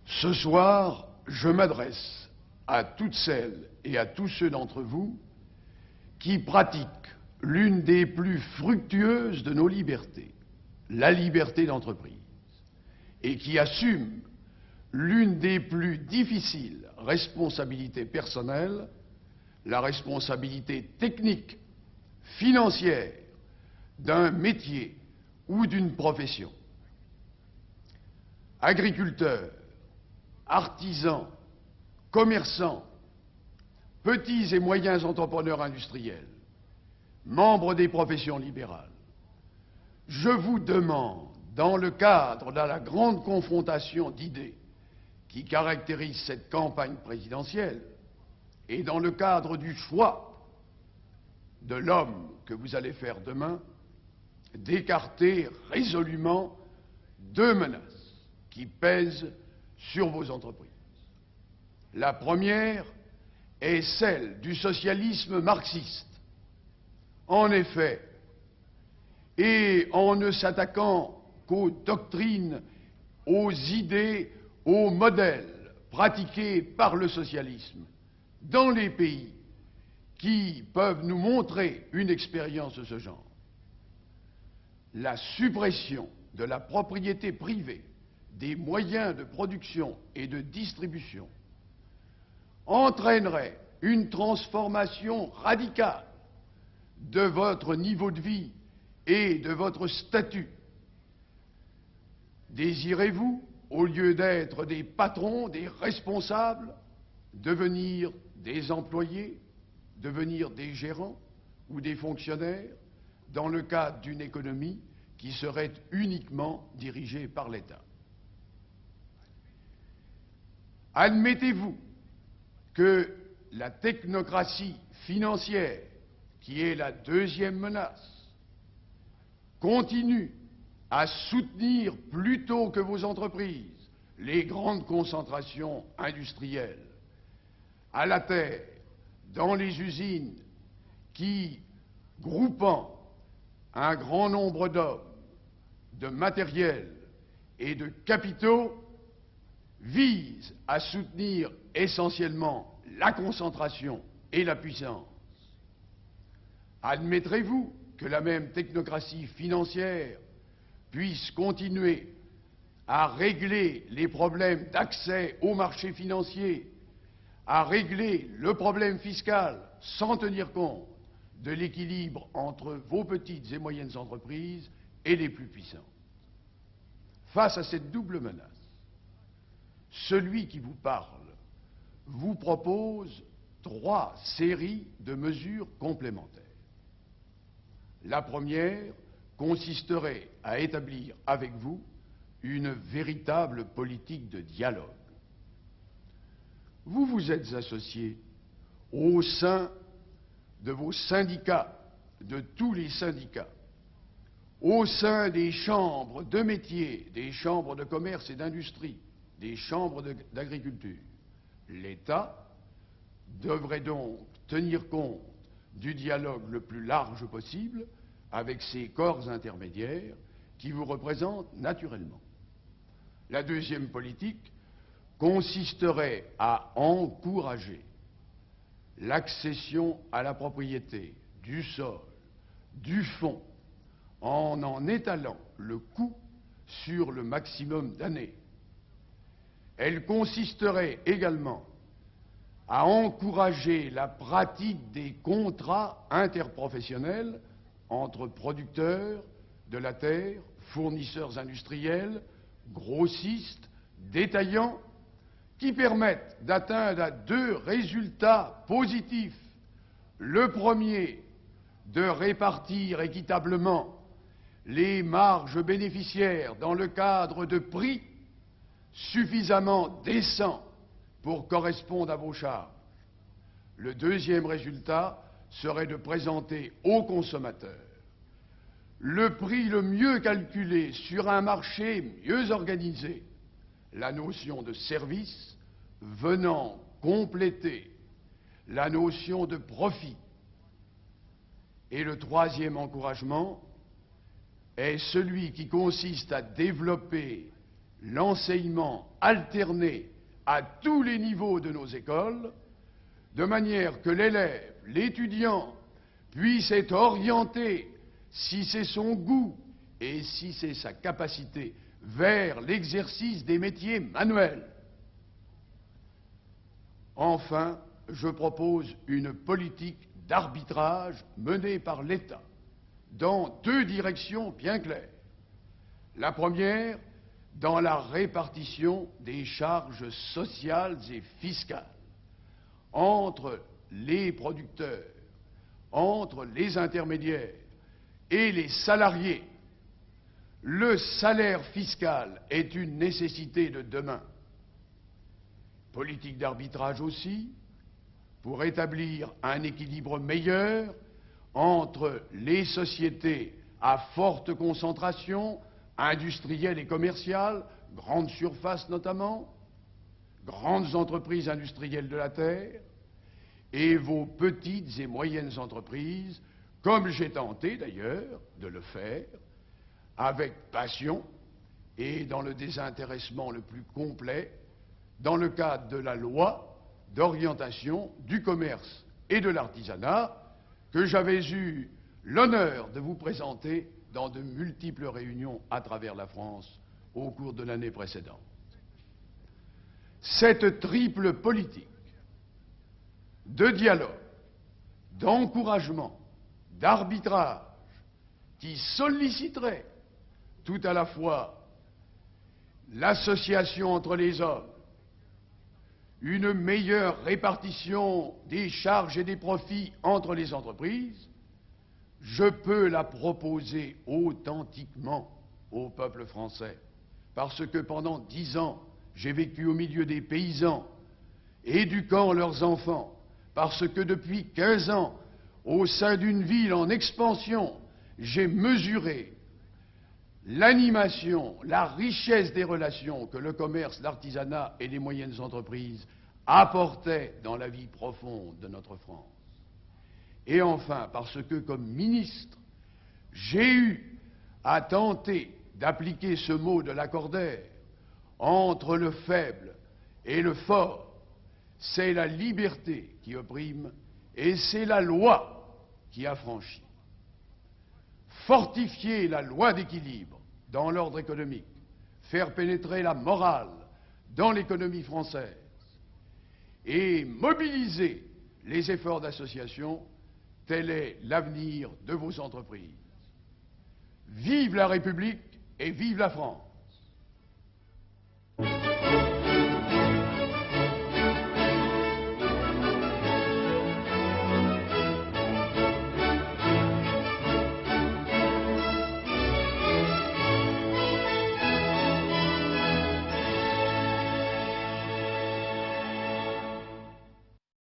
Ce soir, je m'adresse à toutes celles et à tous ceux d'entre vous qui pratiquent l'une des plus fructueuses de nos libertés, la liberté d'entreprise, et qui assument l'une des plus difficiles responsabilités personnelles, la responsabilité technique, financière d'un métier ou d'une profession. Agriculteurs, artisans, commerçants, petits et moyens entrepreneurs industriels, membres des professions libérales, je vous demande, dans le cadre de la grande confrontation d'idées qui caractérise cette campagne présidentielle et dans le cadre du choix de l'homme que vous allez faire demain, d'écarter résolument deux menaces qui pèsent sur vos entreprises. La première est celle du socialisme marxiste. En effet, et en ne s'attaquant qu'aux doctrines, aux idées, aux modèles pratiqués par le socialisme dans les pays qui peuvent nous montrer une expérience de ce genre, la suppression de la propriété privée des moyens de production et de distribution entraînerait une transformation radicale de votre niveau de vie et de votre statut. Désirez-vous, au lieu d'être des patrons, des responsables, devenir des employés, devenir des gérants ou des fonctionnaires dans le cadre d'une économie qui serait uniquement dirigée par l'État? Admettez-vous que la technocratie financière, qui est la deuxième menace, continue à soutenir plutôt que vos entreprises les grandes concentrations industrielles, à la terre, dans les usines qui, groupant un grand nombre d'hommes, de matériel et de capitaux, visent à soutenir essentiellement la concentration et la puissance. Admettrez-vous que la même technocratie financière puisse continuer à régler les problèmes d'accès aux marchés financiers, à régler le problème fiscal sans tenir compte de l'équilibre entre vos petites et moyennes entreprises et les plus puissantes? Face à cette double menace, celui qui vous parle vous propose trois séries de mesures complémentaires. La première consisterait à établir avec vous une véritable politique de dialogue. Vous vous êtes associés au sein de vos syndicats, de tous les syndicats, au sein des chambres de métiers, des chambres de commerce et d'industrie, des chambres d'agriculture. L'État devrait donc tenir compte du dialogue le plus large possible avec ces corps intermédiaires qui vous représentent naturellement. La deuxième politique consisterait à encourager l'accession à la propriété du sol, du fonds, en étalant le coût sur le maximum d'années. Elle consisterait également à encourager la pratique des contrats interprofessionnels entre producteurs de la terre, fournisseurs industriels, grossistes, détaillants, qui permettent d'atteindre deux résultats positifs. Le premier, de répartir équitablement les marges bénéficiaires dans le cadre de prix suffisamment décents pour correspondre à vos charges. Le deuxième résultat serait de présenter aux consommateurs le prix le mieux calculé sur un marché mieux organisé, la notion de service venant compléter la notion de profit. Et le troisième encouragement est celui qui consiste à développer l'enseignement alterné à tous les niveaux de nos écoles, de manière que l'élève, l'étudiant, puisse être orienté, si c'est son goût et si c'est sa capacité, vers l'exercice des métiers manuels. Enfin, je propose une politique d'arbitrage menée par l'État dans deux directions bien claires. La première, dans la répartition des charges sociales et fiscales entre les producteurs, entre les intermédiaires et les salariés. Le salaire fiscal est une nécessité de demain. Politique d'arbitrage aussi, pour établir un équilibre meilleur entre les sociétés à forte concentration, industrielle et commerciale, grandes surfaces notamment, grandes entreprises industrielles de la terre, et vos petites et moyennes entreprises, comme j'ai tenté d'ailleurs de le faire, avec passion et dans le désintéressement le plus complet, dans le cadre de la loi d'orientation du commerce et de l'artisanat, que j'avais eu l'honneur de vous présenter dans de multiples réunions à travers la France au cours de l'année précédente. Cette triple politique de dialogue, d'encouragement, d'arbitrage, qui solliciterait tout à la fois l'association entre les hommes, une meilleure répartition des charges et des profits entre les entreprises, je peux la proposer authentiquement au peuple français, parce que pendant 10 ans, j'ai vécu au milieu des paysans, éduquant leurs enfants, parce que depuis 15 ans, au sein d'une ville en expansion, j'ai mesuré l'animation, la richesse des relations que le commerce, l'artisanat et les moyennes entreprises apportaient dans la vie profonde de notre France. Et enfin, parce que comme ministre, j'ai eu à tenter d'appliquer ce mot de l'accordaire entre le faible et le fort. C'est la liberté qui opprime et c'est la loi qui affranchit. Fortifier la loi d'équilibre dans l'ordre économique, faire pénétrer la morale dans l'économie française et mobiliser les efforts d'association, tel est l'avenir de vos entreprises. Vive la République et vive la France!